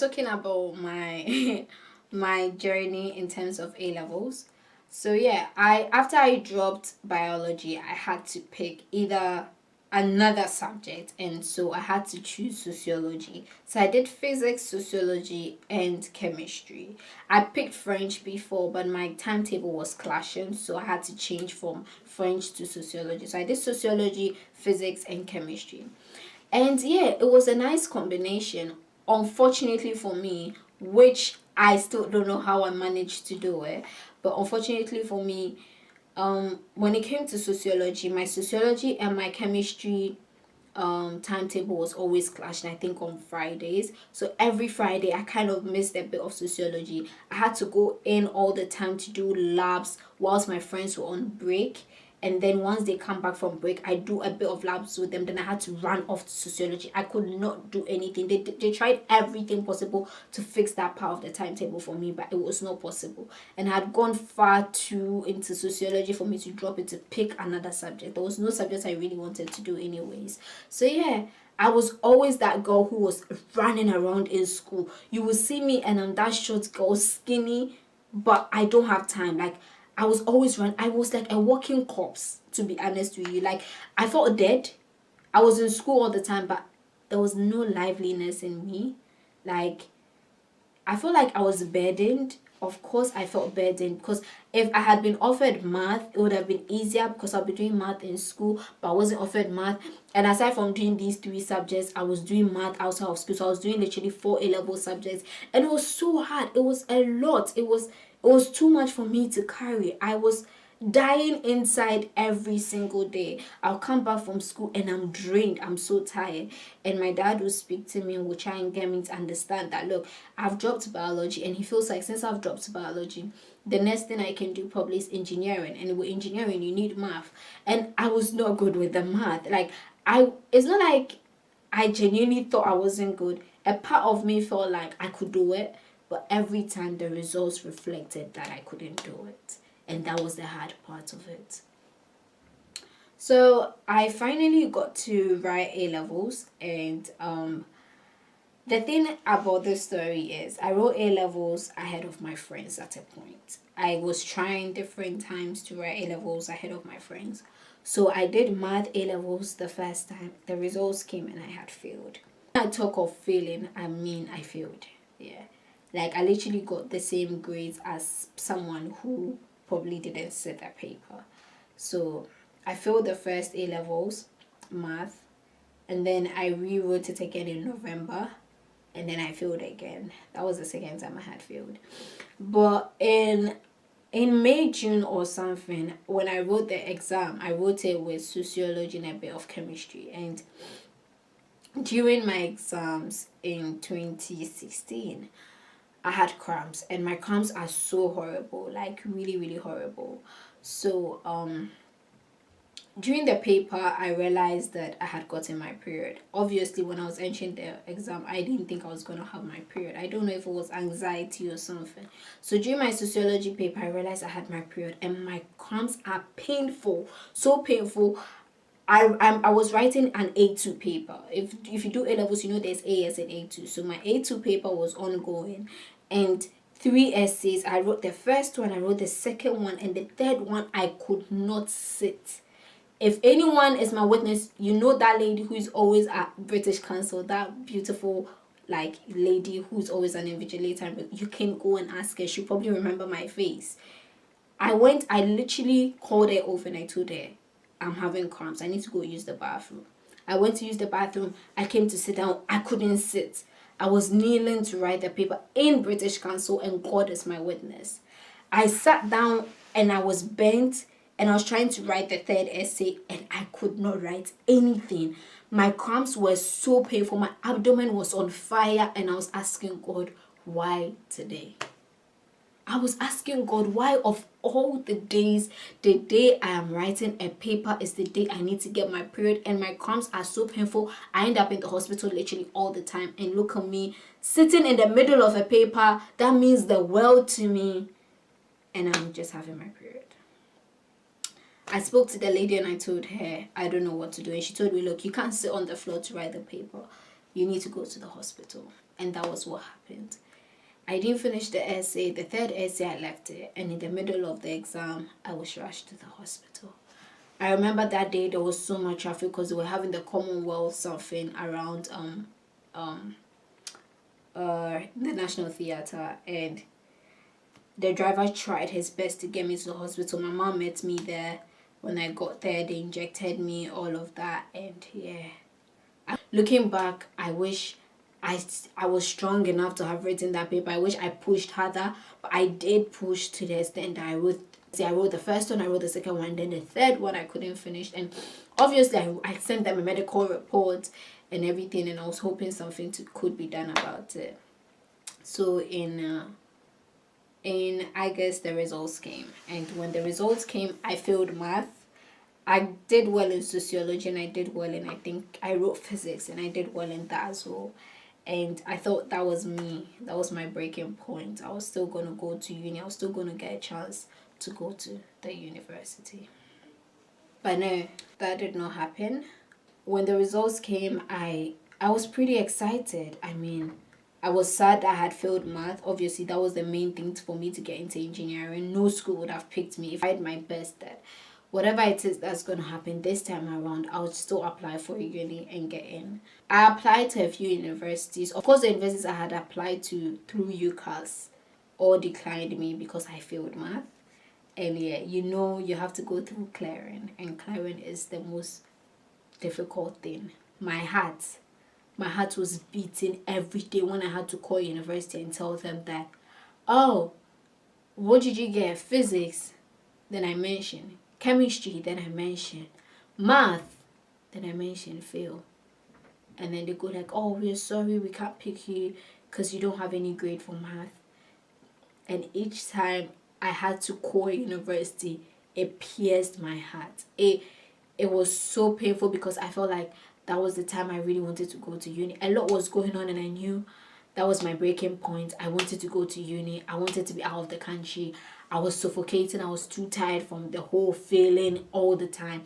talking about my my journey in terms of A levels. So yeah, I after I dropped biology, I had to pick either another subject, and so I had to choose sociology. So I did physics, sociology, and chemistry. I picked French before, but my timetable was clashing, so I had to change from French to sociology. So I did sociology, physics, and chemistry. And yeah, it was a nice combination. Unfortunately for me, which I still don't know how I managed to do it, but unfortunately for me, when it came to sociology, my sociology and my chemistry timetable was always clashing, I think on Fridays. So every Friday I kind of missed a bit of sociology. I had to go in all the time to do labs whilst my friends were on break, and then once they come back from break, I do a bit of labs with them. Then I had to run off to sociology. I could not do anything. They tried everything possible to fix that part of the timetable for me, but it was not possible. And I had gone far too into sociology for me to drop it to pick another subject. There was no subject I really wanted to do anyways. So yeah, I was always that girl who was running around in school. You will see me and I'm that short girl, skinny, but I don't have time. Like, I was always running. I was like a walking corpse, to be honest with you. Like, I felt dead. I was in school all the time, but there was no liveliness in me. Like, I felt like I was burdened. Of course, I felt burdened because if I had been offered math, it would have been easier because I'll be doing math in school, but I wasn't offered math. And aside from doing these three subjects, I was doing math outside of school. So I was doing literally 4 A-level subjects, and it was so hard. It was a lot. It was too much for me to carry. I was dying inside every single day. I'll come back from school and I'm drained. I'm so tired. And my dad will speak to me and will try and get me to understand that, look, I've dropped biology, and he feels like since I've dropped biology, the next thing I can do probably is engineering. And with engineering, you need math. And I was not good with the math. Like, it's not like I genuinely thought I wasn't good. A part of me felt like I could do it, but every time the results reflected that I couldn't do it. And that was the hard part of it. So I finally got to write A levels, and the thing about this story is I wrote A levels ahead of my friends at a point. I was trying different times to write A levels ahead of my friends. So I did math A levels the first time. The results came and I had failed. When I talk of failing, I mean I failed. Yeah. Like, I literally got the same grades as someone who probably didn't sit that paper. So I failed the first A levels math, and then I rewrote it again in November, and then I failed again. That was the second time I had failed. But in May, June or something, when I wrote the exam, I wrote it with sociology and a bit of chemistry. And during my exams in 2016, I had cramps, and my cramps are so horrible, like really, really horrible. So during the paper, I realized that I had gotten my period. Obviously, when I was entering the exam, I didn't think I was going to have my period. I don't know if it was anxiety or something. So during my sociology paper, I realized I had my period, and my cramps are painful, so painful. I was writing an A2 paper. If you do A levels, you know there's AS and A2. So my A2 paper was ongoing, and 3 essays. I wrote the first one, I wrote the second one, and the third one I could not sit. If anyone is my witness, you know that lady who is always at British Council, that beautiful like lady who's always an invigilator. You can go and ask her. She'll probably remember my face. I literally called her over and I told her, I'm having cramps. I need to go use the bathroom. I went to use the bathroom. I came to sit down. I couldn't sit. I was kneeling to write the paper in British Council, and God is my witness. I sat down and I was bent, and I was trying to write the third essay, and I could not write anything. My cramps were so painful. My abdomen was on fire, and I was asking God, why today? I was asking God, why of all the days, the day I am writing a paper is the day I need to get my period, and my cramps are so painful. I end up in the hospital literally all the time, and look at me sitting in the middle of a paper that means the world to me, and I'm just having my period. I spoke to the lady and I told her I don't know what to do, and she told me, look, you can't sit on the floor to write the paper. You need to go to the hospital. And that was what happened. I didn't finish the essay. The third essay, I left it. And in the middle of the exam, I was rushed to the hospital. I remember that day there was so much traffic because they were having the Commonwealth something around the National Theatre, and the driver tried his best to get me to the hospital. My mom met me there. When I got there, they injected me, all of that, and yeah. Looking back, I wish I was strong enough to have written that paper. I wish I pushed harder, but I did push to the extent that I wrote the first one, I wrote the second one, then the third one I couldn't finish. And obviously I sent them a medical report and everything, and I was hoping something could be done about it. So in I guess the results came, and when the results came, I failed math. I did well in sociology, and I did well in, I think I wrote physics, and I did well in that as well. And I thought that was me. That was my breaking point. I was still going to go to uni. I was still going to get a chance to go to the university. But no, that did not happen. When the results came, I was pretty excited. I mean, I was sad I had failed math. Obviously, that was the main thing for me to get into engineering. No school would have picked me if I had my best at whatever it is that's going to happen this time around. I would still apply for a uni and get in. I applied to a few universities. Of course, the universities I had applied to through UCAS all declined me because I failed math. And yeah, you have to go through clearing, and clearing is the most difficult thing. My heart was beating every day when I had to call university and tell them that, oh, what did you get? Physics. Then I mentioned chemistry. Then I mentioned math. Then I mentioned fail. And then they go like, oh, we're sorry, we can't pick you because you don't have any grade for math. And each time I had to call university, it pierced my heart. It was so painful because I felt like that was the time I really wanted to go to uni. A lot was going on, and I knew that was my breaking point. I wanted to go to uni. I wanted to be out of the country. I was suffocating. I was too tired from the whole failing all the time.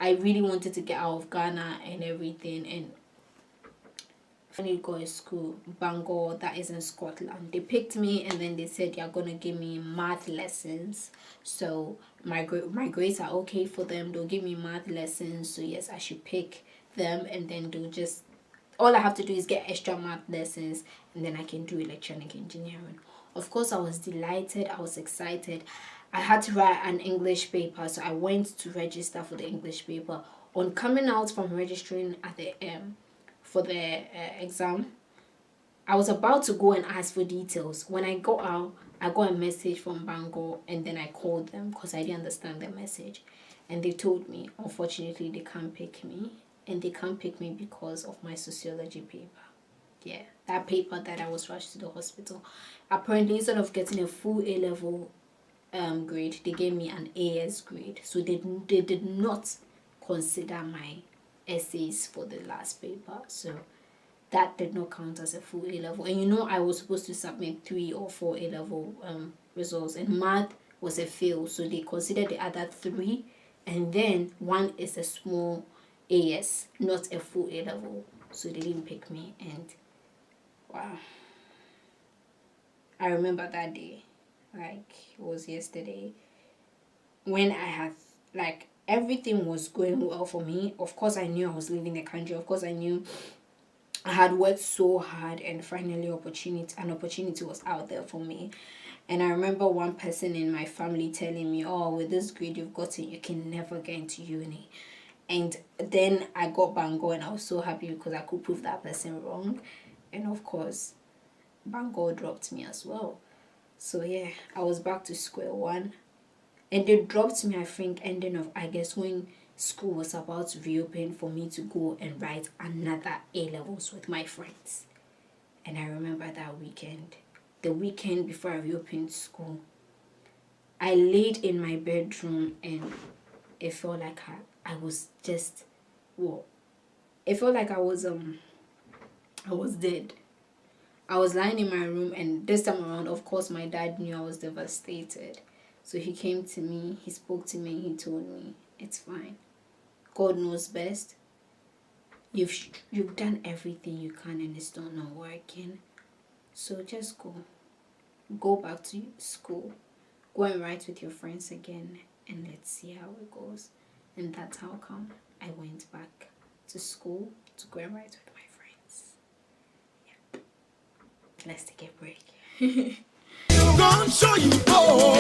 I really wanted to get out of Ghana and everything. And finally got a school, Bangor, that is in Scotland. They picked me, and then they said you're gonna give me math lessons. So my grades are okay for them. They'll give me math lessons. So yes, I should pick them, and then they'll just, all I have to do is get extra math lessons, and then I can do electronic engineering. Of course, I was delighted. I was excited. I had to write an English paper, so I went to register for the English paper. On coming out from registering at the for the exam, I was about to go and ask for details. When I got out, I got a message from Bangor, and then I called them because I didn't understand the message. And they told me, unfortunately, they can't pick me. And they can't pick me because of my sociology paper. Yeah, that paper that I was rushed to the hospital. Apparently, instead of getting a full A-level grade, they gave me an AS grade. So they did not consider my essays for the last paper. So that did not count as a full A-level. And I was supposed to submit 3 or 4 A-level results, and math was a fail, so they considered the other 3, and then 1 is a small AS, not a full A-level, so they didn't pick me. And wow, I remember that day like it was yesterday, when I had, like, everything was going well for me. Of course, I knew I was leaving the country. Of course, I knew I had worked so hard, and finally an opportunity was out there for me. And I remember one person in my family telling me, oh, with this grade you've gotten, you can never get into uni. And then I got Bangor, and I was so happy because I could prove that person wrong. And of course, Bangor dropped me as well. So yeah, I was back to square one. And they dropped me, I think, ending of August, when school was about to reopen, for me to go and write another A-levels with my friends. And I remember that weekend, the weekend before I reopened school, I laid in my bedroom, and it felt like I was just, well, it felt like I was dead. I was lying in my room, and this time around, of course, my dad knew I was devastated. So he came to me, he spoke to me, he told me, it's fine. God knows best. you've done everything you can and it's still not working. So just go back to school, go and write with your friends again, and let's see how it goes. And that's how come I went back to school to go and write with my friends. Yeah. Let's take a break. Gonna show you all.